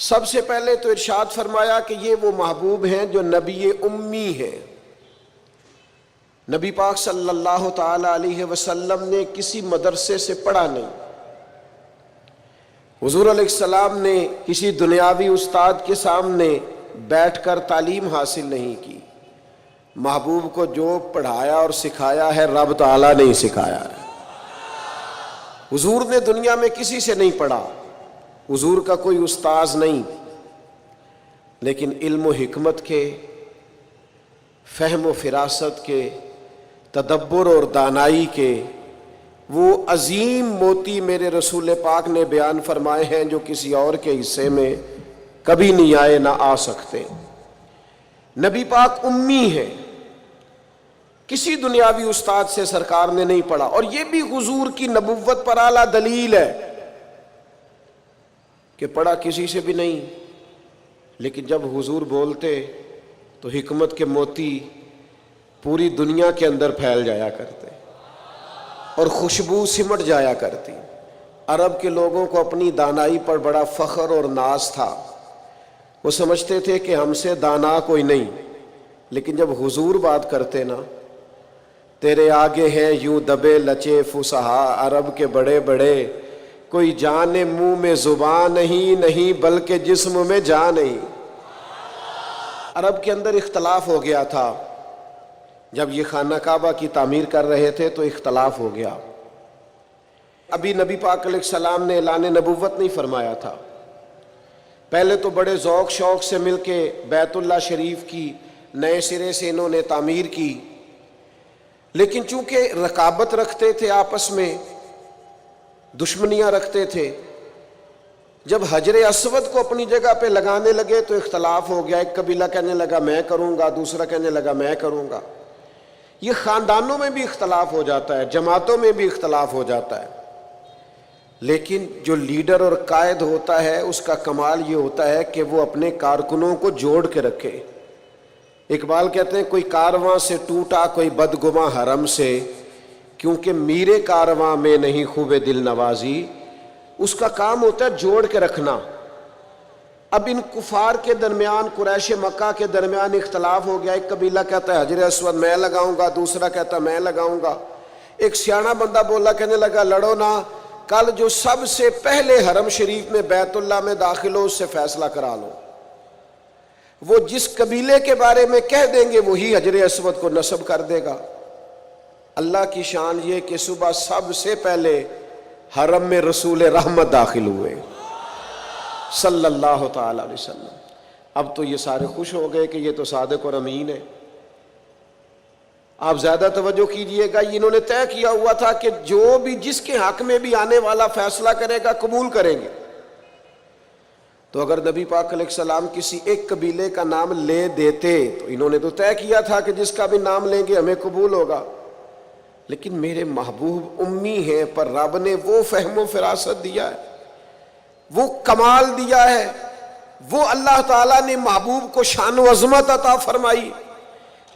سب سے پہلے تو ارشاد فرمایا کہ یہ وہ محبوب ہیں جو نبی امی ہیں۔ نبی پاک صلی اللہ تعالی علیہ وسلم نے کسی مدرسے سے پڑھا نہیں، حضور علیہ السلام نے کسی دنیاوی استاد کے سامنے بیٹھ کر تعلیم حاصل نہیں کی۔ محبوب کو جو پڑھایا اور سکھایا ہے رب تعالیٰ نے ہی سکھایا ہے۔ حضور نے دنیا میں کسی سے نہیں پڑھا، حضور کا کوئی استاذ نہیں، لیکن علم و حکمت کے، فہم و فراست کے، تدبر اور دانائی کے وہ عظیم موتی میرے رسول پاک نے بیان فرمائے ہیں جو کسی اور کے حصے میں کبھی نہیں آئے، نہ آ سکتے۔ نبی پاک امی ہیں، کسی دنیاوی استاد سے سرکار نے نہیں پڑھا، اور یہ بھی حضور کی نبوت پر اعلیٰ دلیل ہے کہ پڑھا کسی سے بھی نہیں، لیکن جب حضور بولتے تو حکمت کے موتی پوری دنیا کے اندر پھیل جایا کرتے اور خوشبو سمٹ جایا کرتی۔ عرب کے لوگوں کو اپنی دانائی پر بڑا فخر اور ناز تھا، وہ سمجھتے تھے کہ ہم سے دانا کوئی نہیں، لیکن جب حضور بات کرتے نا، تیرے آگے ہیں یوں دبے لچے فصحا عرب کے بڑے بڑے، کوئی جان منہ میں زبان نہیں بلکہ جسم میں جان نہیں۔ عرب کے اندر اختلاف ہو گیا تھا، جب یہ خانہ کعبہ کی تعمیر کر رہے تھے تو اختلاف ہو گیا۔ ابھی نبی پاک علیہ السلام نے اعلان نبوت نہیں فرمایا تھا، پہلے تو بڑے ذوق شوق سے مل کے بیت اللہ شریف کی نئے سرے سے انہوں نے تعمیر کی، لیکن چونکہ رقابت رکھتے تھے، آپس میں دشمنیاں رکھتے تھے، جب حجر اسود کو اپنی جگہ پہ لگانے لگے تو اختلاف ہو گیا۔ ایک قبیلہ کہنے لگا میں کروں گا، دوسرا کہنے لگا میں کروں گا۔ یہ خاندانوں میں بھی اختلاف ہو جاتا ہے، جماعتوں میں بھی اختلاف ہو جاتا ہے، لیکن جو لیڈر اور قائد ہوتا ہے اس کا کمال یہ ہوتا ہے کہ وہ اپنے کارکنوں کو جوڑ کے رکھے۔ اقبال کہتے ہیں کوئی کارواں سے ٹوٹا کوئی بدگماں حرم سے، کیونکہ میرے کارواں میں نہیں خوب دل نوازی۔ اس کا کام ہوتا ہے جوڑ کے رکھنا۔ اب ان کفار کے درمیان، قریش مکہ کے درمیان اختلاف ہو گیا، ایک قبیلہ کہتا ہے حجر اسود میں لگاؤں گا، دوسرا کہتا ہے میں لگاؤں گا۔ ایک سیاںا بندہ بولا، کہنے لگا لڑو نہ، کل جو سب سے پہلے حرم شریف میں بیت اللہ میں داخل ہو اس سے فیصلہ کرا لو۔ وہ جس قبیلے کے بارے میں کہہ دیں گے وہی حجر اسود کو نصب کر دے گا۔ اللہ کی شان یہ کہ صبح سب سے پہلے حرم میں رسول رحمت داخل ہوئے صلی اللہ تعالی علیہ وسلم۔ اب تو یہ سارے خوش ہو گئے کہ یہ تو صادق اور امین ہے۔ آپ زیادہ توجہ کیجئے گا، انہوں نے طے کیا ہوا تھا کہ جو بھی جس کے حق میں بھی آنے والا فیصلہ کرے گا قبول کریں گے۔ تو اگر نبی پاک علیہ السلام کسی ایک قبیلے کا نام لے دیتے تو انہوں نے تو طے کیا تھا کہ جس کا بھی نام لیں گے ہمیں قبول ہوگا، لیکن میرے محبوب امی ہیں، پر رب نے وہ فہم و فراست دیا ہے، وہ کمال دیا ہے، وہ اللہ تعالیٰ نے محبوب کو شان و عظمت عطا فرمائی،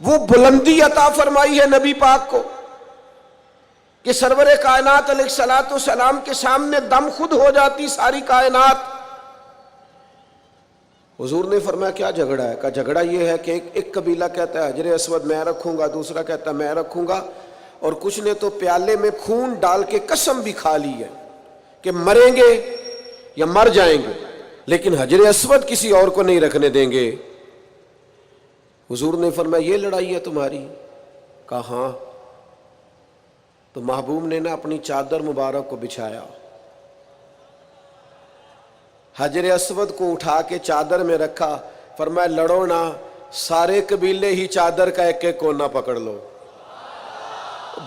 وہ بلندی عطا فرمائی ہے نبی پاک کو کہ سرور کائنات علیہ الصلوۃ والسلام کے سامنے دم خود ہو جاتی ساری کائنات۔ حضور نے فرمایا کیا جھگڑا ہے؟ کہا جھگڑا یہ ہے کہ ایک قبیلہ کہتا ہے حجر اسود میں رکھوں گا، دوسرا کہتا ہے میں رکھوں گا، اور کچھ نے تو پیالے میں خون ڈال کے قسم بھی کھا لی ہے کہ مریں گے یا مر جائیں گے، لیکن حجر اسود کسی اور کو نہیں رکھنے دیں گے۔ حضور نے فرمایا یہ لڑائی ہے تمہاری؟ کہا ہاں۔ تو محبوب نے نا اپنی چادر مبارک کو بچھایا، حجر اسود کو اٹھا کے چادر میں رکھا، فرمایا لڑو نا، سارے قبیلے ہی چادر کا ایک ایک کونا پکڑ لو۔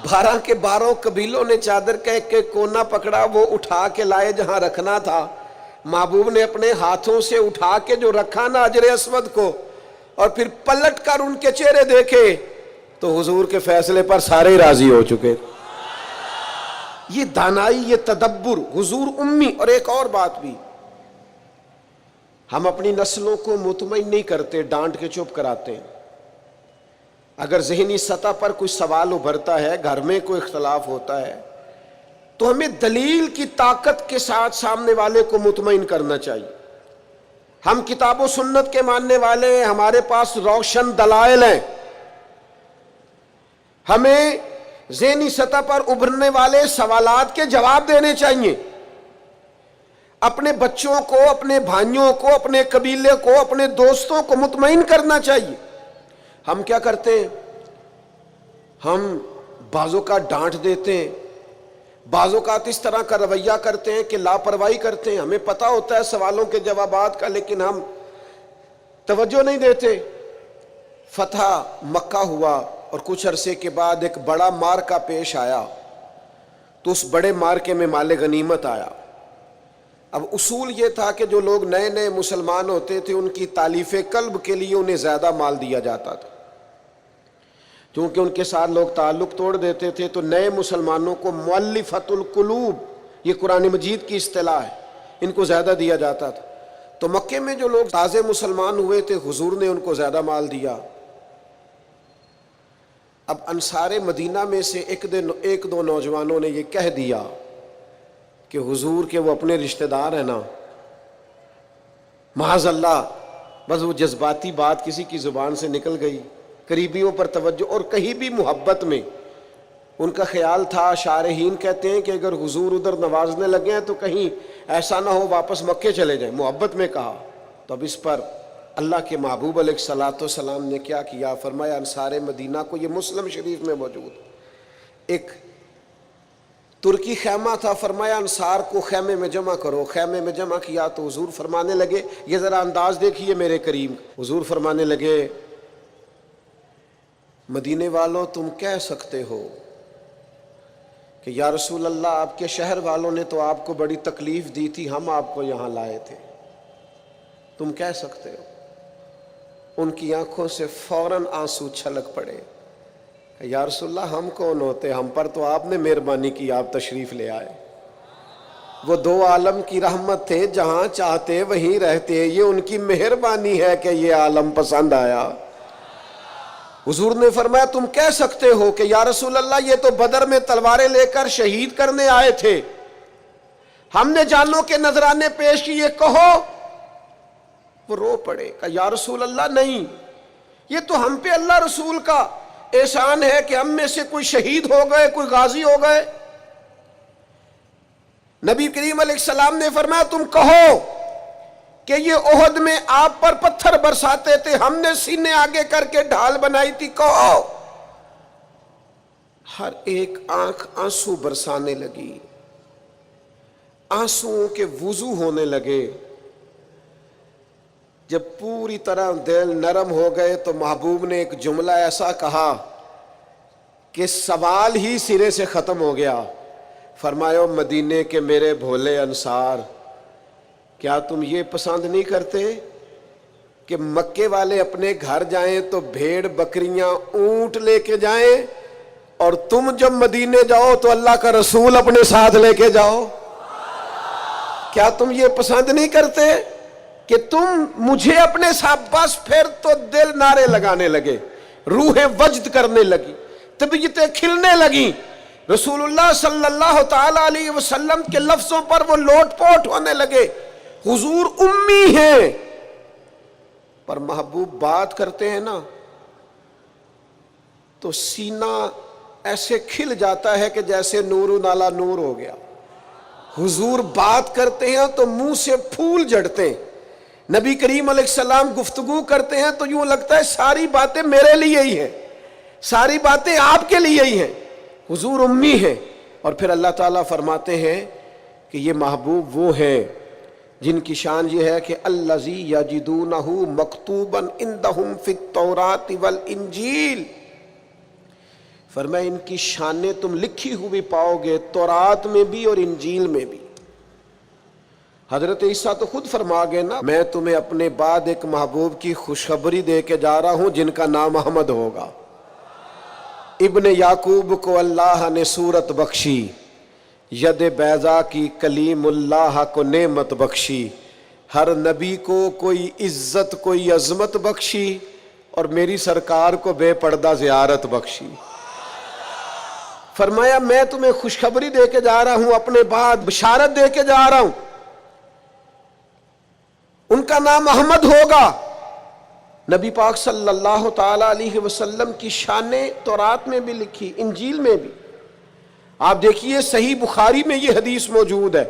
12 کے 12 قبیلوں نے چادر کا ایک ایک کونا پکڑا، وہ اٹھا کے لائے جہاں رکھنا تھا۔ محبوب نے اپنے ہاتھوں سے اٹھا کے جو رکھا نا حجر اسود کو، اور پھر پلٹ کر ان کے چہرے دیکھے تو حضور کے فیصلے پر سارے راضی ہو چکے۔ یہ دانائی، یہ تدبر، حضور امی۔ اور ایک اور بات بھی، ہم اپنی نسلوں کو مطمئن نہیں کرتے، ڈانٹ کے چپ کراتے ہیں۔ اگر ذہنی سطح پر کوئی سوال ابھرتا ہے، گھر میں کوئی اختلاف ہوتا ہے، تو ہمیں دلیل کی طاقت کے ساتھ سامنے والے کو مطمئن کرنا چاہیے۔ ہم کتاب و سنت کے ماننے والے ہیں، ہمارے پاس روشن دلائل ہیں، ہمیں ذہنی سطح پر ابھرنے والے سوالات کے جواب دینے چاہیے، اپنے بچوں کو، اپنے بھائیوں کو، اپنے قبیلے کو، اپنے دوستوں کو مطمئن کرنا چاہیے۔ ہم کیا کرتے ہیں؟ ہم بعضوں کا ڈانٹ دیتے ہیں، بعض اوقات اس طرح کا رویہ کرتے ہیں کہ لاپرواہی کرتے ہیں، ہمیں پتہ ہوتا ہے سوالوں کے جوابات کا، لیکن ہم توجہ نہیں دیتے۔ فتح مکہ ہوا اور کچھ عرصے کے بعد ایک بڑا معرکہ پیش آیا، تو اس بڑے معرکے میں مال غنیمت آیا۔ اب اصول یہ تھا کہ جو لوگ نئے نئے مسلمان ہوتے تھے ان کی تالیف قلب کے لیے انہیں زیادہ مال دیا جاتا تھا، کیونکہ ان کے ساتھ لوگ تعلق توڑ دیتے تھے، تو نئے مسلمانوں کو مؤلفۃ القلوب، یہ قرآن مجید کی اصطلاح ہے، ان کو زیادہ دیا جاتا تھا۔ تو مکے میں جو لوگ تازے مسلمان ہوئے تھے حضور نے ان کو زیادہ مال دیا۔ اب انصار مدینہ میں سے ایک دو نوجوانوں نے یہ کہہ دیا کہ حضور کے وہ اپنے رشتہ دار ہیں نا، معاذ اللہ، بس وہ جذباتی بات کسی کی زبان سے نکل گئی، قریبیوں پر توجہ، اور کہیں بھی محبت میں ان کا خیال تھا، شارحین کہتے ہیں کہ اگر حضور ادھر نوازنے لگے ہیں تو کہیں ایسا نہ ہو واپس مکے چلے جائیں، محبت میں کہا۔ تو اب اس پر اللہ کے محبوب علیہ الصلوۃ والسلام نے کیا کیا؟ فرمایا انصار مدینہ کو، یہ مسلم شریف میں موجود ایک ترکی خیمہ تھا، فرمایا انصار کو خیمے میں جمع کرو۔ خیمے میں جمع کیا تو حضور فرمانے لگے، یہ ذرا انداز دیکھیے میرے کریم، حضور فرمانے لگے مدینے والوں تم کہہ سکتے ہو کہ یا رسول اللہ آپ کے شہر والوں نے تو آپ کو بڑی تکلیف دی تھی، ہم آپ کو یہاں لائے تھے، تم کہہ سکتے ہو؟ ان کی آنکھوں سے فوراً آنسو چھلک پڑے، یا رسول اللہ ہم کون ہوتے، ہم پر تو آپ نے مہربانی کی، آپ تشریف لے آئے۔ وہ دو عالم کی رحمت تھے، جہاں چاہتے وہیں رہتے، یہ ان کی مہربانی ہے کہ یہ عالم پسند آیا۔ حضور نے فرمایا تم کہہ سکتے ہو کہ یا رسول اللہ یہ تو بدر میں تلواریں لے کر شہید کرنے آئے تھے، ہم نے جانوں کے نذرانے پیش کیے، کہو۔ وہ رو پڑے، کہ یا رسول اللہ نہیں، یہ تو ہم پہ اللہ رسول کا احسان ہے کہ ہم میں سے کوئی شہید ہو گئے، کوئی غازی ہو گئے۔ نبی کریم علیہ السلام نے فرمایا تم کہو کہ یہ احد میں آپ پر پتھر برساتے تھے، ہم نے سینے آگے کر کے ڈھال بنائی تھی، کہو۔ ہر ایک آنکھ آنسو برسانے لگی، آنسوؤں کے وضو ہونے لگے۔ جب پوری طرح دل نرم ہو گئے تو محبوب نے ایک جملہ ایسا کہا کہ سوال ہی سرے سے ختم ہو گیا۔ فرمایا مدینے کے میرے بھولے انصار، کیا تم یہ پسند نہیں کرتے کہ مکے والے اپنے گھر جائیں تو بھیڑ بکریاں اونٹ لے کے جائیں، اور تم جب مدینے جاؤ تو اللہ کا رسول اپنے ساتھ لے کے جاؤ؟ کیا تم یہ پسند نہیں کرتے کہ تم مجھے اپنے ساتھ؟ بس پھر تو دل نعرے لگانے لگے، روحیں وجد کرنے لگی، طبیعتیں کھلنے لگیں۔ رسول اللہ صلی اللہ تعالی علیہ وسلم کے لفظوں پر وہ لوٹ پوٹ ہونے لگے۔ حضور امی ہیں پر محبوب بات کرتے ہیں نا تو سینہ ایسے کھل جاتا ہے کہ جیسے نور نالا نور ہو گیا۔ حضور بات کرتے ہیں تو منہ سے پھول جھڑتے ہیں، نبی کریم علیہ السلام گفتگو کرتے ہیں تو یوں لگتا ہے ساری باتیں میرے لیے ہی ہیں، ساری باتیں آپ کے لیے ہی ہیں۔ حضور امی ہیں، اور پھر اللہ تعالیٰ فرماتے ہیں کہ یہ محبوب وہ ہیں جن کی شان یہ ہے کہ الذی یجدونہ مکتوبا عندہم فی التوراۃ والانجیل، فرمایا ان کی شانیں تم لکھی ہوئی پاؤ گے تورات میں بھی اور انجیل میں بھی۔ حضرت عیسیٰ تو خود فرما گئے نا، میں تمہیں اپنے بعد ایک محبوب کی خوشخبری دے کے جا رہا ہوں جن کا نام احمد ہوگا۔ ابن یعقوب کو اللہ نے صورت بخشی، ید بیضا کی کلیم اللہ کو نعمت بخشی، ہر نبی کو کوئی عزت کوئی عظمت بخشی، اور میری سرکار کو بے پردہ زیارت بخشی۔ فرمایا میں تمہیں خوشخبری دے کے جا رہا ہوں، اپنے بعد بشارت دے کے جا رہا ہوں۔ ان کا نام احمد ہوگا۔ نبی پاک صلی اللہ تعالی علیہ وسلم کی شانیں تورات میں بھی لکھی، انجیل میں بھی۔ آپ دیکھیے صحیح بخاری میں یہ حدیث موجود ہے،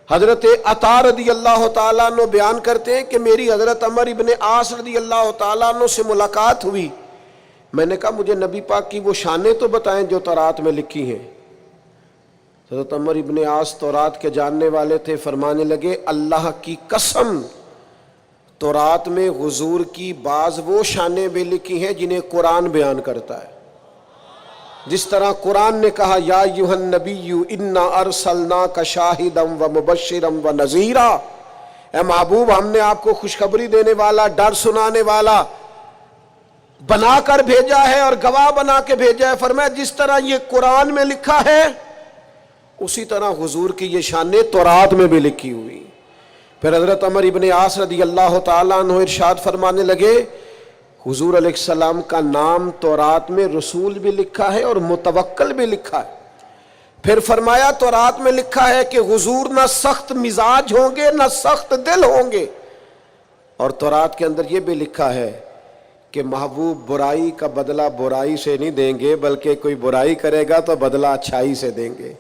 حضرت عطا رضی اللہ تعالیٰ عنہ بیان کرتے ہیں کہ میری حضرت عمر ابن عاص رضی اللہ تعالیٰ عنہ سے ملاقات ہوئی۔ میں نے کہا مجھے نبی پاک کی وہ شانیں تو بتائیں جو تورات میں لکھی ہیں۔ حضرت عمر ابن عاص تورات کے جاننے والے تھے، فرمانے لگے اللہ کی قسم تورات میں حضور کی بعض وہ شانیں بھی لکھی ہیں جنہیں قرآن بیان کرتا ہے۔ جس طرح قرآن نے کہا یا ایھا النبی انا ارسلناک شاہدا ومبشرا ونذیرا، اے محبوب ہم نے آپ کو خوشخبری دینے والا، ڈر سنانے والا بنا کر بھیجا ہے اور گواہ بنا کے بھیجا ہے۔ فرمایا جس طرح یہ قرآن میں لکھا ہے اسی طرح حضور کی یہ شانیں تورات میں بھی لکھی ہوئی۔ پھر حضرت عمر ابن عاص رضی اللہ تعالیٰ عنہ ارشاد فرمانے لگے حضور علیہ السلام کا نام تورات میں رسول بھی لکھا ہے اور متوکل بھی لکھا ہے۔ پھر فرمایا تورات میں لکھا ہے کہ حضور نہ سخت مزاج ہوں گے نہ سخت دل ہوں گے، اور تورات کے اندر یہ بھی لکھا ہے کہ محبوب برائی کا بدلہ برائی سے نہیں دیں گے بلکہ کوئی برائی کرے گا تو بدلہ اچھائی سے دیں گے۔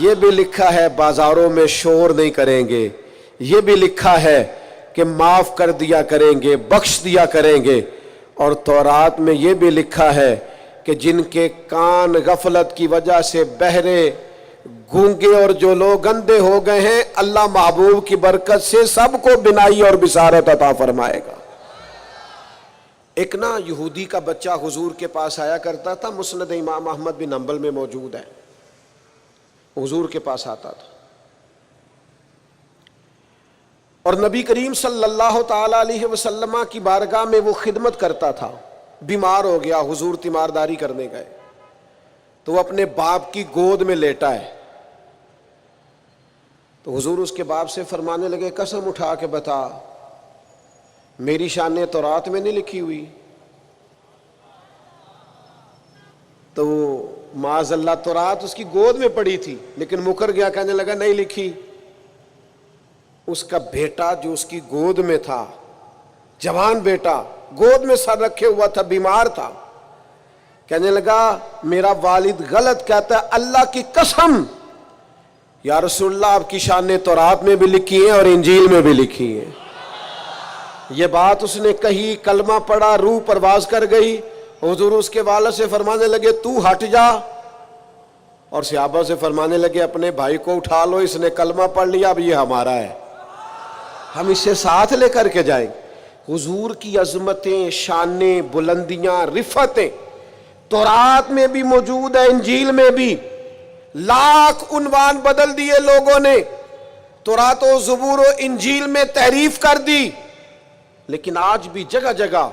یہ بھی لکھا ہے بازاروں میں شور نہیں کریں گے، یہ بھی لکھا ہے کہ معاف کر دیا کریں گے، بخش دیا کریں گے، اور تورات میں یہ بھی لکھا ہے کہ جن کے کان غفلت کی وجہ سے بہرے گونگے اور جو لوگ اندھے ہو گئے ہیں اللہ محبوب کی برکت سے سب کو بینائی اور بصارت عطا فرمائے گا۔ ایک نا یہودی کا بچہ حضور کے پاس آیا کرتا تھا، مسند امام احمد بن حنبل میں موجود ہے، حضور کے پاس آتا تھا اور نبی کریم صلی اللہ تعالی علیہ وسلم کی بارگاہ میں وہ خدمت کرتا تھا۔ بیمار ہو گیا، حضور تیمارداری کرنے گئے تو وہ اپنے باپ کی گود میں لیٹا ہے، تو حضور اس کے باپ سے فرمانے لگے قسم اٹھا کے بتا میری شانیں تورات میں نہیں لکھی ہوئی؟ تو معاذ اللہ تورات اس کی گود میں پڑی تھی لیکن مکر گیا، کہنے لگا نہیں لکھی۔ اس کا بیٹا جو اس کی گود میں تھا، جوان بیٹا گود میں سر رکھے ہوا تھا، بیمار تھا، کہنے لگا میرا والد غلط کہتا ہے، اللہ کی قسم یا رسول اللہ آپ کی شانیں تورات میں بھی لکھی ہیں اور انجیل میں بھی لکھی ہیں۔ یہ بات اس نے کہی، کلمہ پڑھا، روح پرواز کر گئی۔ حضور اس کے والد سے فرمانے لگے تو ہٹ جا، اور صحابہ سے فرمانے لگے اپنے بھائی کو اٹھا لو، اس نے کلمہ پڑھ لیا، اب یہ ہمارا ہے، ہم اسے ساتھ لے کر کے جائیں۔ حضور کی عظمتیں، شانیں، بلندیاں، رفتیں تورات میں بھی موجود ہے، انجیل میں بھی۔ لاکھ عنوان بدل دیے لوگوں نے، تورات و زبور و انجیل میں تحریف کر دی، لیکن آج بھی جگہ جگہ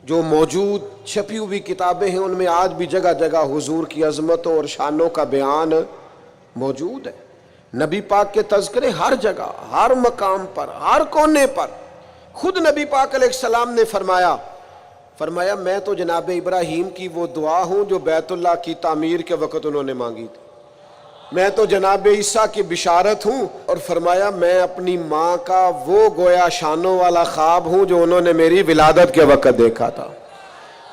جو موجود چھپی ہوئی کتابیں ہیں ان میں آج بھی جگہ جگہ حضور کی عظمتوں اور شانوں کا بیان موجود ہے۔ نبی پاک کے تذکرے ہر جگہ، ہر مقام پر، ہر کونے پر۔ خود نبی پاک علیہ السلام نے فرمایا میں تو جناب ابراہیم کی وہ دعا ہوں جو بیت اللہ کی تعمیر کے وقت انہوں نے مانگی تھی، میں تو جناب عیسیٰ کی بشارت ہوں، اور فرمایا میں اپنی ماں کا وہ گویا شانوں والا خواب ہوں جو انہوں نے میری ولادت کے وقت دیکھا تھا۔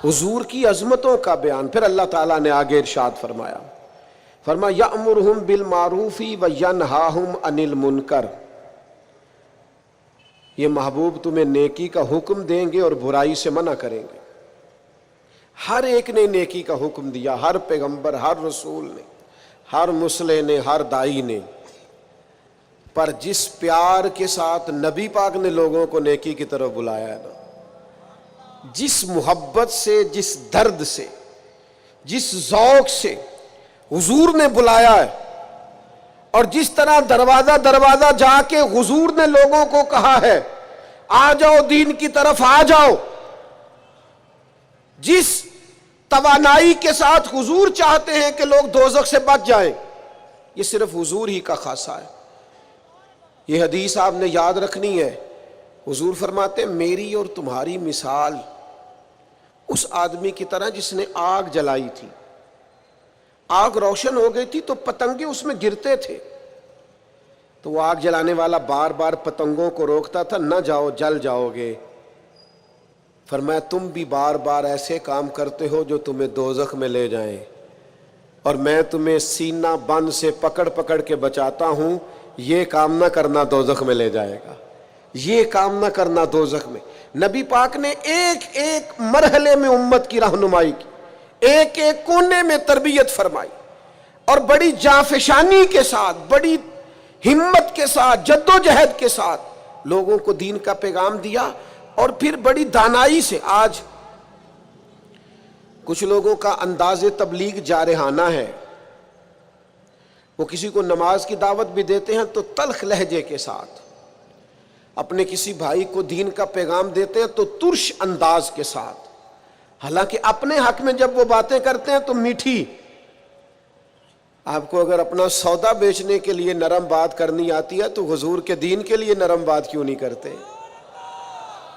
حضور کی عظمتوں کا بیان۔ پھر اللہ تعالیٰ نے آگے ارشاد فرمایا یَأْمُرُهُم بِالْمَعْرُوفِ وَيَنْهَاهُمْ عَنِ الْمُنْکَرِ، یہ محبوب تمہیں نیکی کا حکم دیں گے اور برائی سے منع کریں گے۔ ہر ایک نے نیکی کا حکم دیا، ہر پیغمبر، ہر رسول نے، ہر مصلح نے، ہر دائی نے، پر جس پیار کے ساتھ نبی پاک نے لوگوں کو نیکی کی طرف بلایا ہے نا، جس محبت سے، جس درد سے، جس ذوق سے حضور نے بلایا ہے، اور جس طرح دروازہ دروازہ جا کے حضور نے لوگوں کو کہا ہے آ جاؤ دین کی طرف آ جاؤ، جس توانائی کے ساتھ حضور چاہتے ہیں کہ لوگ دوزخ سے بچ جائیں، یہ صرف حضور ہی کا خاصہ ہے۔ یہ حدیث آپ نے یاد رکھنی ہے۔ حضور فرماتے ہیں میری اور تمہاری مثال اس آدمی کی طرح جس نے آگ جلائی تھی، آگ روشن ہو گئی تھی تو پتنگے اس میں گرتے تھے، تو وہ آگ جلانے والا بار بار پتنگوں کو روکتا تھا، نہ جاؤ جل جاؤ گے۔ فرمایا تم بھی بار بار ایسے کام کرتے ہو جو تمہیں دوزخ میں لے جائیں، اور میں تمہیں سینہ بند سے پکڑ پکڑ کے بچاتا ہوں، یہ کام نہ کرنا دوزخ میں لے جائے گا، یہ کام نہ کرنا دوزخ میں۔ نبی پاک نے ایک ایک مرحلے میں امت کی رہنمائی کی، ایک ایک کونے میں تربیت فرمائی، اور بڑی جانفشانی کے ساتھ، بڑی ہمت کے ساتھ، جد و جہد کے ساتھ لوگوں کو دین کا پیغام دیا، اور پھر بڑی دانائی سے۔ آج کچھ لوگوں کا انداز تبلیغ جارحانہ ہے، وہ کسی کو نماز کی دعوت بھی دیتے ہیں تو تلخ لہجے کے ساتھ، اپنے کسی بھائی کو دین کا پیغام دیتے ہیں تو ترش انداز کے ساتھ، حالانکہ اپنے حق میں جب وہ باتیں کرتے ہیں تو میٹھی۔ آپ کو اگر اپنا سودا بیچنے کے لیے نرم بات کرنی آتی ہے تو حضور کے دین کے لیے نرم بات کیوں نہیں کرتے؟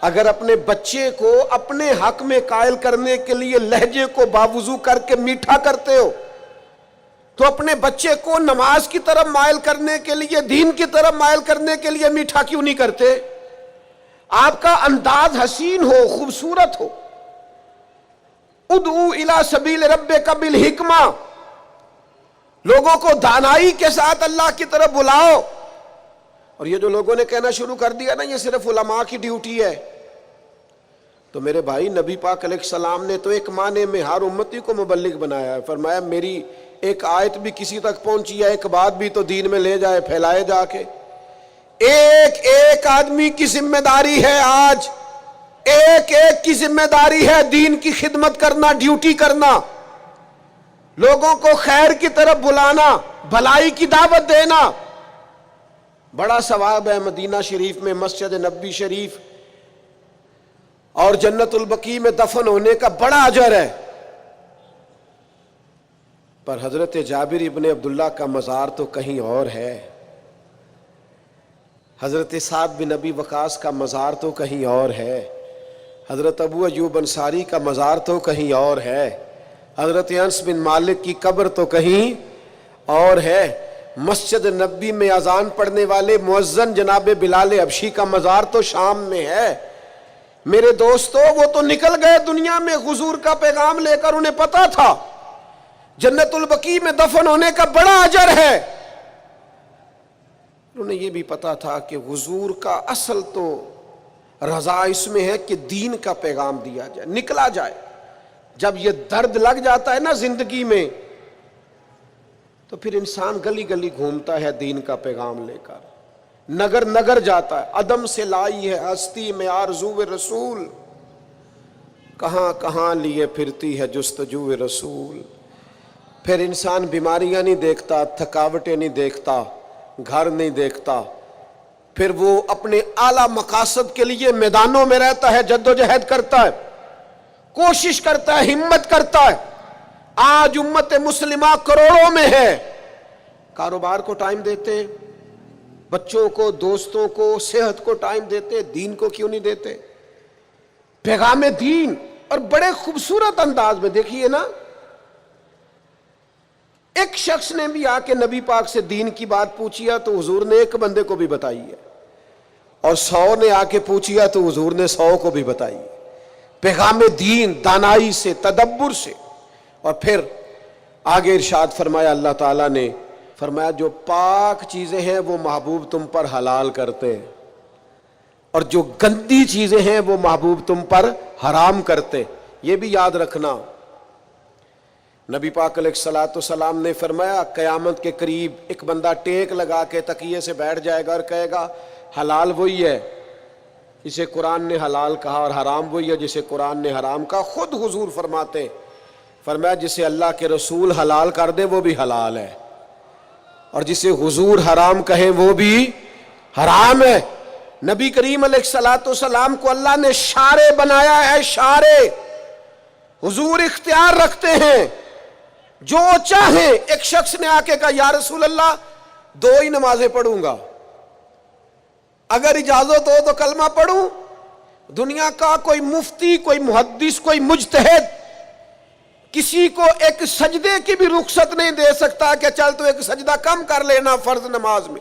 اگر اپنے بچے کو اپنے حق میں قائل کرنے کے لیے لہجے کو باوضو کر کے میٹھا کرتے ہو تو اپنے بچے کو نماز کی طرف مائل کرنے کے لیے، دین کی طرف مائل کرنے کے لیے میٹھا کیوں نہیں کرتے؟ آپ کا انداز حسین ہو، خوبصورت ہو۔ ادعو الی سبیل ربک بالحکمہ، لوگوں کو دانائی کے ساتھ اللہ کی طرف بلاؤ۔ اور یہ جو لوگوں نے کہنا شروع کر دیا نا یہ صرف علماء کی ڈیوٹی ہے، تو میرے بھائی نبی پاک علیہ السلام نے تو ایک معنی میں ہر امتی کو مبلغ بنایا ہے۔ فرمایا میری ایک آیت بھی کسی تک پہنچی ہے، ایک بات بھی تو دین میں لے جائے، پھیلائے جا کے۔ ایک ایک آدمی کی ذمہ داری ہے، آج ایک ایک کی ذمہ داری ہے دین کی خدمت کرنا، ڈیوٹی کرنا، لوگوں کو خیر کی طرف بلانا، بھلائی کی دعوت دینا۔ بڑا ثواب ہے مدینہ شریف میں مسجد نبوی شریف اور جنت البقیع میں دفن ہونے کا، بڑا اجر ہے۔ پر حضرت جابر ابن عبداللہ کا مزار تو کہیں اور ہے، حضرت سعد بن ابی وقاص کا مزار تو کہیں اور ہے، حضرت ابو ایوب انصاری کا مزار تو کہیں اور ہے، حضرت انس بن مالک کی قبر تو کہیں اور ہے، مسجد نبوی میں اذان پڑھنے والے مؤذن جناب بلال حبشی کا مزار تو شام میں ہے۔ میرے دوستو وہ تو نکل گئے دنیا میں حضور کا پیغام لے کر، انہیں پتا تھا جنت البقیع میں دفن ہونے کا بڑا اجر ہے، انہیں یہ بھی پتا تھا کہ حضور کا اصل تو رضا اس میں ہے کہ دین کا پیغام دیا جائے، نکلا جائے۔ جب یہ درد لگ جاتا ہے نا زندگی میں تو پھر انسان گلی گلی گھومتا ہے دین کا پیغام لے کر، نگر نگر جاتا ہے۔ عدم سے لائی ہے ہستی میں آرزو رسول، کہاں کہاں لیے پھرتی ہے جستجو رسول۔ پھر انسان بیماریاں نہیں دیکھتا، تھکاوٹیں نہیں دیکھتا، گھر نہیں دیکھتا، پھر وہ اپنے اعلیٰ مقاصد کے لیے میدانوں میں رہتا ہے، جد و جہد کرتا ہے، کوشش کرتا ہے، ہمت کرتا ہے۔ آج امت مسلمہ کروڑوں میں ہے، کاروبار کو ٹائم دیتے، بچوں کو، دوستوں کو، صحت کو ٹائم دیتے، دین کو کیوں نہیں دیتے؟ پیغام دین، اور بڑے خوبصورت انداز میں دیکھیے نا، ایک شخص نے بھی آ کے نبی پاک سے دین کی بات پوچھی ہے تو حضور نے ایک بندے کو بھی بتائی ہے، اور 100 نے آ کے پوچھی ہے تو حضور نے 100 کو بھی بتائی ہے۔ پیغام دین دانائی سے، تدبر سے۔ اور پھر آگے ارشاد فرمایا اللہ تعالیٰ نے، فرمایا جو پاک چیزیں ہیں وہ محبوب تم پر حلال کرتے ہیں، اور جو گندی چیزیں ہیں وہ محبوب تم پر حرام کرتے۔ یہ بھی یاد رکھنا، نبی پاک علیہ الصلوۃ والسلام نے فرمایا قیامت کے قریب ایک بندہ ٹیک لگا کے تکیے سے بیٹھ جائے گا اور کہے گا حلال وہی ہے جسے قرآن نے حلال کہا، اور حرام وہی ہے جسے قرآن نے حرام کہا۔ خود حضور فرماتے، فرمایا جسے اللہ کے رسول حلال کر دے وہ بھی حلال ہے، اور جسے حضور حرام کہیں وہ بھی حرام ہے۔ نبی کریم علیہ الصلوۃ والسلام کو اللہ نے شارع بنایا ہے، شارع۔ حضور اختیار رکھتے ہیں، جو چاہیں۔ ایک شخص نے آ کے کہا یا رسول اللہ 2 ہی نمازیں پڑھوں گا، اگر اجازت ہو تو کلمہ پڑھوں۔ دنیا کا کوئی مفتی، کوئی محدث، کوئی مجتہد کسی کو ایک سجدے کی بھی رخصت نہیں دے سکتا کہ چل تو ایک سجدہ کم کر لینا فرض نماز میں۔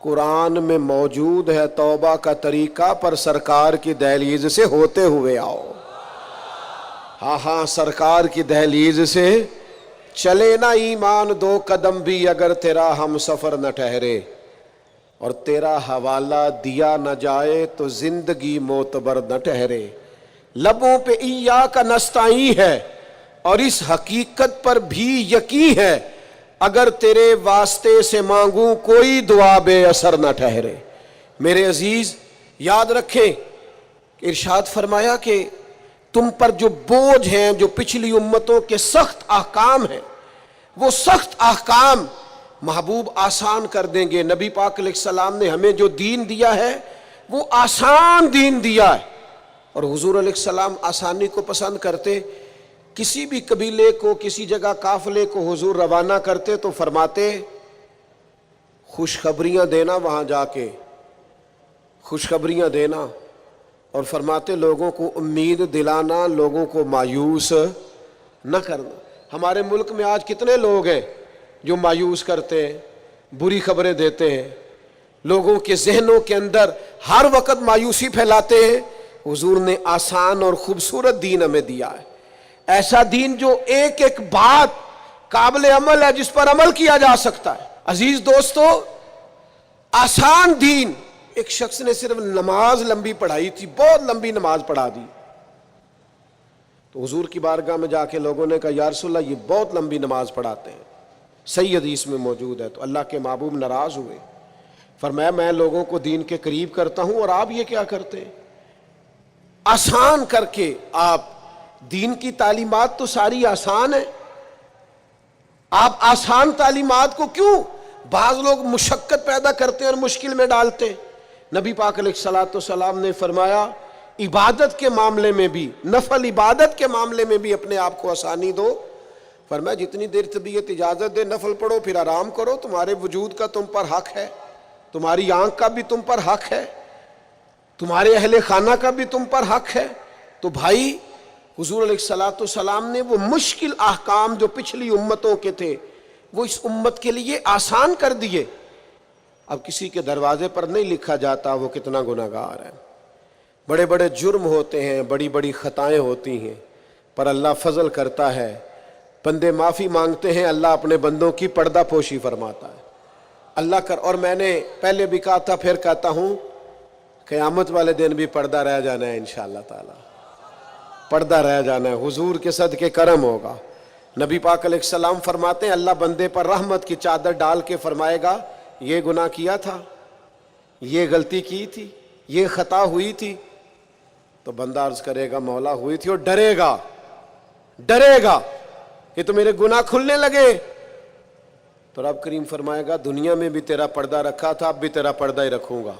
قرآن میں موجود ہے توبہ کا طریقہ، پر سرکار کی دہلیز سے ہوتے ہوئے آؤ۔ ہاں ہاں، سرکار کی دہلیز سے چلے نہ ایمان دو قدم بھی، اگر تیرا ہم سفر نہ ٹھہرے، اور تیرا حوالہ دیا نہ جائے تو زندگی معتبر نہ ٹھہرے۔ لبوں پہ ایاک نستعین ہے، اور اس حقیقت پر بھی یقین ہے، اگر تیرے واسطے سے مانگوں کوئی دعا بے اثر نہ ٹھہرے۔ میرے عزیز یاد رکھیں، ارشاد فرمایا کہ تم پر جو بوجھ ہیں، جو پچھلی امتوں کے سخت احکام ہیں، وہ سخت احکام محبوب آسان کر دیں گے۔ نبی پاک علیہ السلام نے ہمیں جو دین دیا ہے وہ آسان دین دیا ہے، اور حضور علیہ السلام آسانی کو پسند کرتے۔ کسی بھی قبیلے کو، کسی جگہ قافلے کو حضور روانہ کرتے تو فرماتے خوشخبریاں دینا، وہاں جا کے خوشخبریاں دینا، اور فرماتے لوگوں کو امید دلانا، لوگوں کو مایوس نہ کرنا۔ ہمارے ملک میں آج کتنے لوگ ہیں جو مایوس کرتے ہیں، بری خبریں دیتے ہیں، لوگوں کے ذہنوں کے اندر ہر وقت مایوسی پھیلاتے ہیں۔ حضور نے آسان اور خوبصورت دین ہمیں دیا ہے، ایسا دین جو ایک ایک بات قابل عمل ہے، جس پر عمل کیا جا سکتا ہے۔ عزیز دوستو، آسان دین۔ ایک شخص نے صرف نماز لمبی پڑھائی تھی، بہت لمبی نماز پڑھا دی، تو حضور کی بارگاہ میں جا کے لوگوں نے کہا یا رسول اللہ، یہ بہت لمبی نماز پڑھاتے ہیں، صحیح حدیث میں موجود ہے۔ تو اللہ کے محبوب ناراض ہوئے، فرمایا میں لوگوں کو دین کے قریب کرتا ہوں اور آپ یہ کیا کرتے ہیں؟ آسان کر کے آپ، دین کی تعلیمات تو ساری آسان ہے، آپ آسان تعلیمات کو کیوں؟ بعض لوگ مشقت پیدا کرتے ہیں اور مشکل میں ڈالتے ہیں۔ نبی پاک علیہ الصلوۃ والسلام نے فرمایا عبادت کے معاملے میں بھی، نفل عبادت کے معاملے میں بھی اپنے آپ کو آسانی دو۔ فرمایا جتنی دیر طبیعت اجازت دے نفل پڑھو، پھر آرام کرو، تمہارے وجود کا تم پر حق ہے، تمہاری آنکھ کا بھی تم پر حق ہے، تمہارے اہل خانہ کا بھی تم پر حق ہے۔ تو بھائی، حضور علیہ الصلوۃ والسلام نے وہ مشکل احکام جو پچھلی امتوں کے تھے وہ اس امت کے لیے آسان کر دیے۔ اب کسی کے دروازے پر نہیں لکھا جاتا وہ کتنا گناہگار ہے، بڑے بڑے جرم ہوتے ہیں، بڑی بڑی خطائیں ہوتی ہیں، پر اللہ فضل کرتا ہے، بندے معافی مانگتے ہیں، اللہ اپنے بندوں کی پردہ پوشی فرماتا ہے۔ اللہ کر، اور میں نے پہلے بھی کہا تھا، پھر کہتا ہوں، قیامت والے دن بھی پردہ رہ جانا ہے انشاءاللہ تعالی، پردہ رہ جانا ہے، حضور کے صدقے کرم ہوگا۔ نبی پاک علیہ السلام فرماتے ہیں اللہ بندے پر رحمت کی چادر ڈال کے فرمائے گا یہ گناہ کیا تھا، یہ غلطی کی تھی، یہ خطا ہوئی تھی، تو بندہ عرض کرے گا مولا ہوئی تھی، اور ڈرے گا کہ تو میرے گناہ کھلنے لگے، تو رب کریم فرمائے گا دنیا میں بھی تیرا پردہ رکھا تھا، اب بھی تیرا پردہ ہی رکھوں گا۔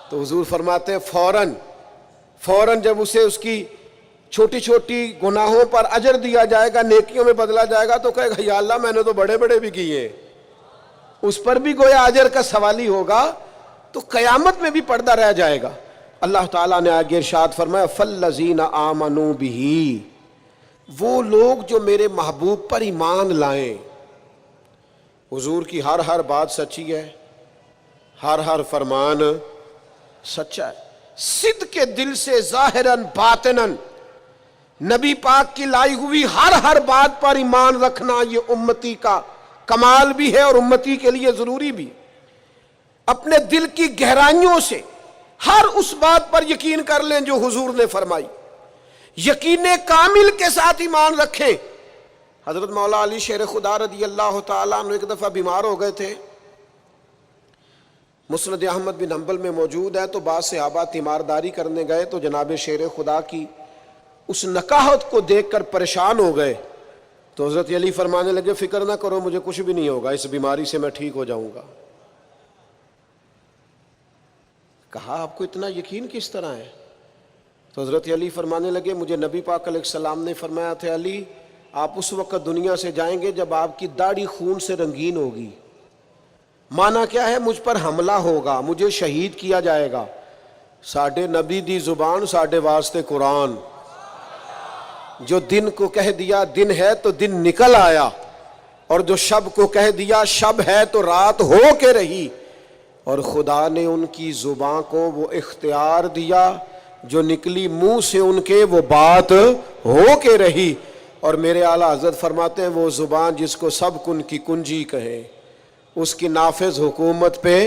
تو حضور فرماتے ہیں فوراً جب اسے اس کی چھوٹی چھوٹی گناہوں پر اجر دیا جائے گا، نیکیوں میں بدلا جائے گا، تو کہے گا یا اللہ میں نے تو بڑے بڑے بھی کیے، اس پر بھی گویا اجر کا سوال ہی ہوگا، تو قیامت میں بھی پردہ رہ جائے گا۔ اللہ تعالیٰ نے آگے ارشاد فرمایا فَالَّذِينَ آمَنُوا بِهِ، وہ لوگ جو میرے محبوب پر ایمان لائیں۔ حضور کی ہر بات سچی ہے، ہر فرمان سچا ہے، صدق کے دل سے ظاہراً باطناً نبی پاک کی لائی ہوئی ہر بات پر ایمان رکھنا یہ امتی کا کمال بھی ہے اور امتی کے لیے ضروری بھی۔ اپنے دل کی گہرائیوں سے ہر اس بات پر یقین کر لیں جو حضور نے فرمائی، یقین کامل کے ساتھ ایمان رکھیں۔ حضرت مولا علی شیر خدا رضی اللہ تعالیٰ عنہ ایک دفعہ بیمار ہو گئے تھے، مسند احمد بن حنبل میں موجود ہے، تو بعض صحابہ تیمارداری کرنے گئے تو جناب شیر خدا کی اس نکاحت کو دیکھ کر پریشان ہو گئے، تو حضرت علی فرمانے لگے فکر نہ کرو، مجھے کچھ بھی نہیں ہوگا، اس بیماری سے میں ٹھیک ہو جاؤں گا۔ کہا آپ کو اتنا یقین کس طرح ہے؟ تو حضرت علی فرمانے لگے مجھے نبی پاک علیہ السلام نے فرمایا تھا علی آپ اس وقت دنیا سے جائیں گے جب آپ کی داڑھی خون سے رنگین ہوگی، معنی کیا ہے؟ مجھ پر حملہ ہوگا، مجھے شہید کیا جائے گا۔ ساڈے نبی دی زبان ساڈے واسطے قرآن، جو دن کو کہہ دیا دن ہے تو دن نکل آیا، اور جو شب کو کہہ دیا شب ہے تو رات ہو کے رہی۔ اور خدا نے ان کی زبان کو وہ اختیار دیا جو نکلی منہ سے ان کے وہ بات ہو کے رہی. اور میرے اعلیٰ حضرت فرماتے ہیں وہ زبان جس کو سب کن کی کنجی کہے اس کی نافذ حکومت پہ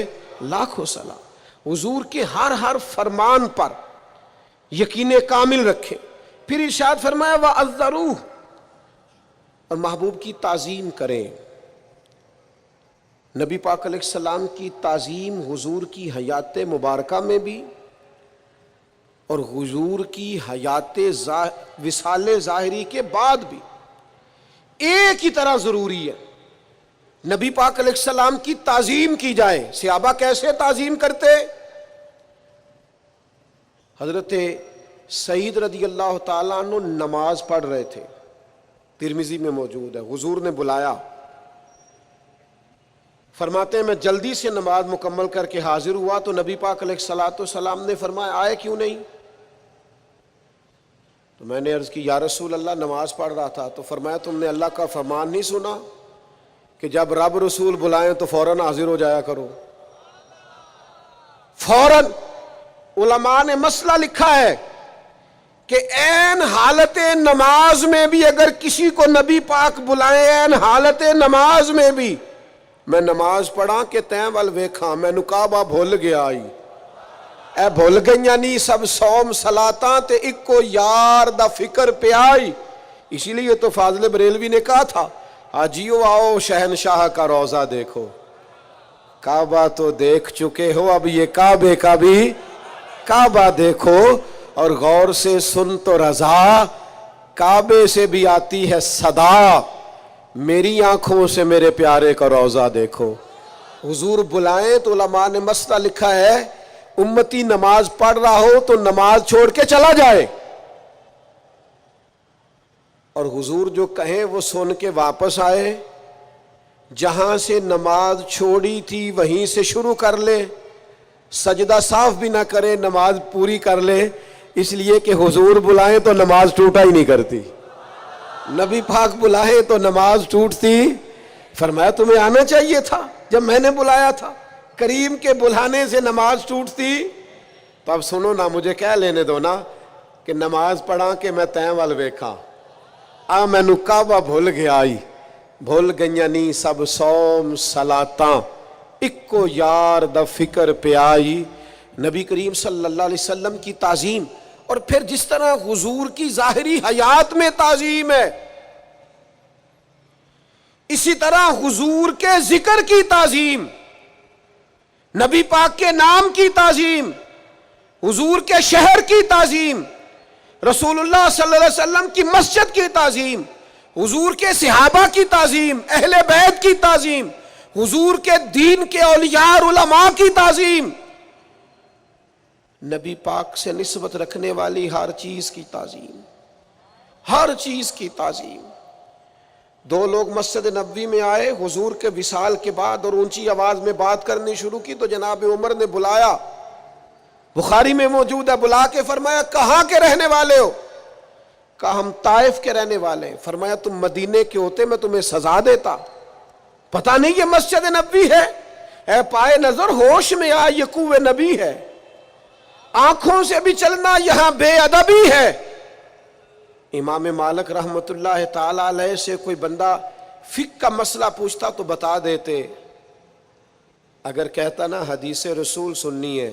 لاکھوں سلام. حضور کے ہر فرمان پر یقین کامل رکھیں. پھر ارشاد فرمایا وَعَذَّرُوهُ، اور محبوب کی تعظیم کریں. نبی پاک علیہ السلام کی تعظیم حضور کی حیات مبارکہ میں بھی اور حضور کی حیات وصال ظاہری کے بعد بھی ایک ہی طرح ضروری ہے. نبی پاک علیہ السلام کی تعظیم کی جائے. صحابہ کیسے تعظیم کرتے؟ حضرت سعید رضی اللہ تعالیٰ عنہ نماز پڑھ رہے تھے، ترمذی میں موجود ہے. حضور نے بلایا، فرماتے ہیں میں جلدی سے نماز مکمل کر کے حاضر ہوا تو نبی پاک علیہ السلام نے فرمایا آئے کیوں نہیں؟ تو میں نے عرض کی یا رسول اللہ نماز پڑھ رہا تھا. تو فرمایا تم نے اللہ کا فرمان نہیں سنا کہ جب رب رسول بلائیں تو فوراً حاضر ہو جایا کرو؟ فوراً. علماء نے مسئلہ لکھا ہے کہ عین حالت نماز میں بھی اگر کسی کو نبی پاک بلائیں، عین حالت نماز میں بھی میں نماز پڑھا کہ تین ول ویکھاں میں نکابہ بھول گیا آئی اے بھول گئیاں نہیں سب سوم صلاتاں تے اکو یار دا فکر پہ آئی. اسی لیے تو فاضل بریلوی نے کہا تھا آجیو آؤ شہنشاہ کا روضہ دیکھو. کعبہ تو دیکھ چکے ہو اب یہ کعبے کا بھی کعبہ دیکھو اور غور سے سن تو رضا کعبے سے بھی آتی ہے صدا میری آنکھوں سے میرے پیارے کا روضہ دیکھو. حضور بلائیں تو علماء نے مسئلہ لکھا ہے امتی نماز پڑھ رہا ہو تو نماز چھوڑ کے چلا جائے اور حضور جو کہیں وہ سن کے واپس آئے. جہاں سے نماز چھوڑی تھی وہیں سے شروع کر لے، سجدہ صاف بھی نہ کرے نماز پوری کر لے، اس لیے کہ حضور بلائیں تو نماز ٹوٹا ہی نہیں کرتی. نبی پاک بلائیں تو نماز ٹوٹتی. فرمایا تمہیں آنا چاہیے تھا جب میں نے بلایا تھا. کریم کے بلانے سے نماز ٹوٹتی. تو اب سنو نا، مجھے کہہ لینے دو نا کہ نماز پڑھا کہ میں تین ول ویکھا آ میں کعبہ بھول گیا آئی بھول گئیاں نہیں سب سوم صلاتاں اکو یار دا فکر پہ آئی. نبی کریم صلی اللہ علیہ وسلم کی تعظیم اور پھر جس طرح حضور کی ظاہری حیات میں تعظیم ہے اسی طرح حضور کے ذکر کی تعظیم، نبی پاک کے نام کی تعظیم، حضور کے شہر کی تعظیم، رسول اللہ صلی اللہ علیہ وسلم کی مسجد کی تعظیم، حضور کے صحابہ کی تعظیم، اہل بیت کی تعظیم، حضور کے دین کے اولیاء اور علماء کی تعظیم، نبی پاک سے نسبت رکھنے والی ہر چیز کی تعظیم، ہر چیز کی تعظیم. دو لوگ مسجد نبوی میں آئے حضور کے وصال کے بعد اور اونچی آواز میں بات کرنی شروع کی تو جناب عمر نے بلایا، بخاری میں موجود ہے، بلا کے فرمایا کہاں کے رہنے والے ہو؟ کہا ہم طائف کے رہنے والے ہیں. فرمایا تم مدینے کے ہوتے میں تمہیں سزا دیتا، پتہ نہیں یہ مسجد نبوی ہے؟ اے پائے نظر ہوش میں آ یہ کوہ نبی ہے، آنکھوں سے بھی چلنا یہاں بے ادبی ہے. امام مالک رحمت اللہ تعالی علیہ سے کوئی بندہ فقہ کا مسئلہ پوچھتا تو بتا دیتے. اگر کہتا نا حدیث رسول سننی ہے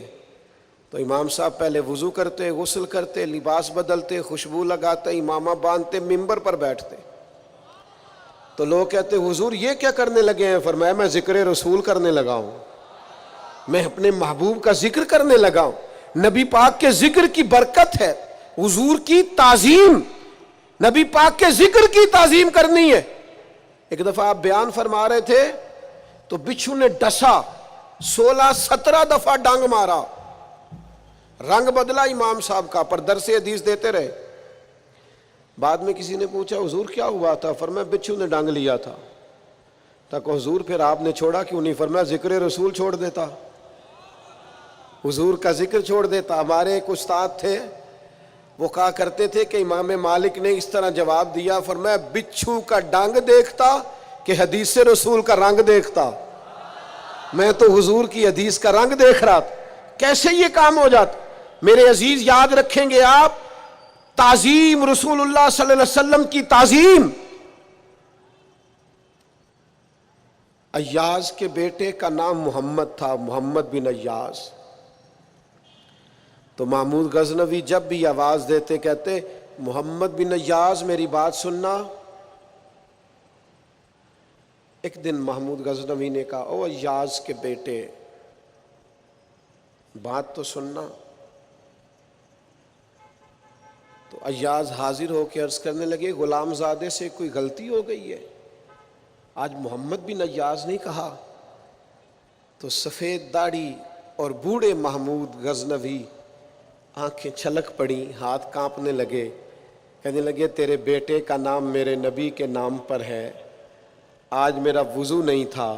تو امام صاحب پہلے وضو کرتے، غسل کرتے، لباس بدلتے، خوشبو لگاتے، امامہ باندھتے، ممبر پر بیٹھتے. تو لوگ کہتے حضور یہ کیا کرنے لگے ہیں؟ فرمایا میں ذکر رسول کرنے لگا ہوں، میں اپنے محبوب کا ذکر کرنے لگا ہوں. نبی پاک کے ذکر کی برکت ہے، حضور کی تعظیم، نبی پاک کے ذکر کی تعظیم کرنی ہے. ایک دفعہ آپ بیان فرما رہے تھے تو بچھو نے ڈسا، 16-17 دفعہ ڈانگ مارا، رنگ بدلا امام صاحب کا، پر درس حدیث دیتے رہے. بعد میں کسی نے پوچھا حضور کیا ہوا تھا؟ فرمایا بچھو نے ڈانگ لیا تھا. تک حضور پھر آپ نے چھوڑا کیوں نہیں؟ فرمایا ذکر رسول چھوڑ دیتا، حضور کا ذکر چھوڑ دیتا. ہمارے ایک استاد تھے وہ کہا کرتے تھے کہ امام مالک نے اس طرح جواب دیا، فرمایا بچھو کا ڈانگ دیکھتا کہ حدیث رسول کا رنگ دیکھتا. میں تو حضور کی حدیث کا رنگ دیکھ رہا تھا، کیسے یہ کام ہو جاتا۔ میرے عزیز یاد رکھیں گے آپ، تعظیم رسول اللہ صلی اللہ علیہ وسلم کی تعظیم۔ ایاز کے بیٹے کا نام محمد تھا، محمد بن ایاز۔ تو محمود غزنوی جب بھی آواز دیتے کہتے محمد بن ایاز میری بات سننا۔ ایک دن محمود غزنوی نے کہا او ایاز کے بیٹے بات تو سننا۔ تو ایاز حاضر ہو کے عرض کرنے لگے غلام زادے سے کوئی غلطی ہو گئی ہے، آج محمد بن ایاز نہیں کہا۔ تو سفید داڑھی اور بوڑھے محمود غزنوی آنکھیں چھلک پڑی، ہاتھ کانپنے لگے، کہنے لگے تیرے بیٹے کا نام میرے نبی کے نام پر ہے، آج میرا وضو نہیں تھا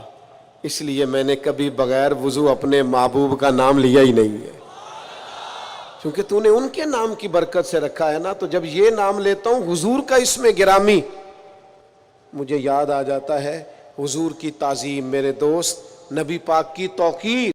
اس لیے میں نے کبھی بغیر وضو اپنے محبوب کا نام لیا ہی نہیں ہے، کیونکہ تو نے ان کے نام کی برکت سے رکھا ہے نا۔ تو جب یہ نام لیتا ہوں حضور کا اسم گرامی، مجھے یاد آ جاتا ہے حضور کی تعظیم، میرے دوست نبی پاک کی توقیر۔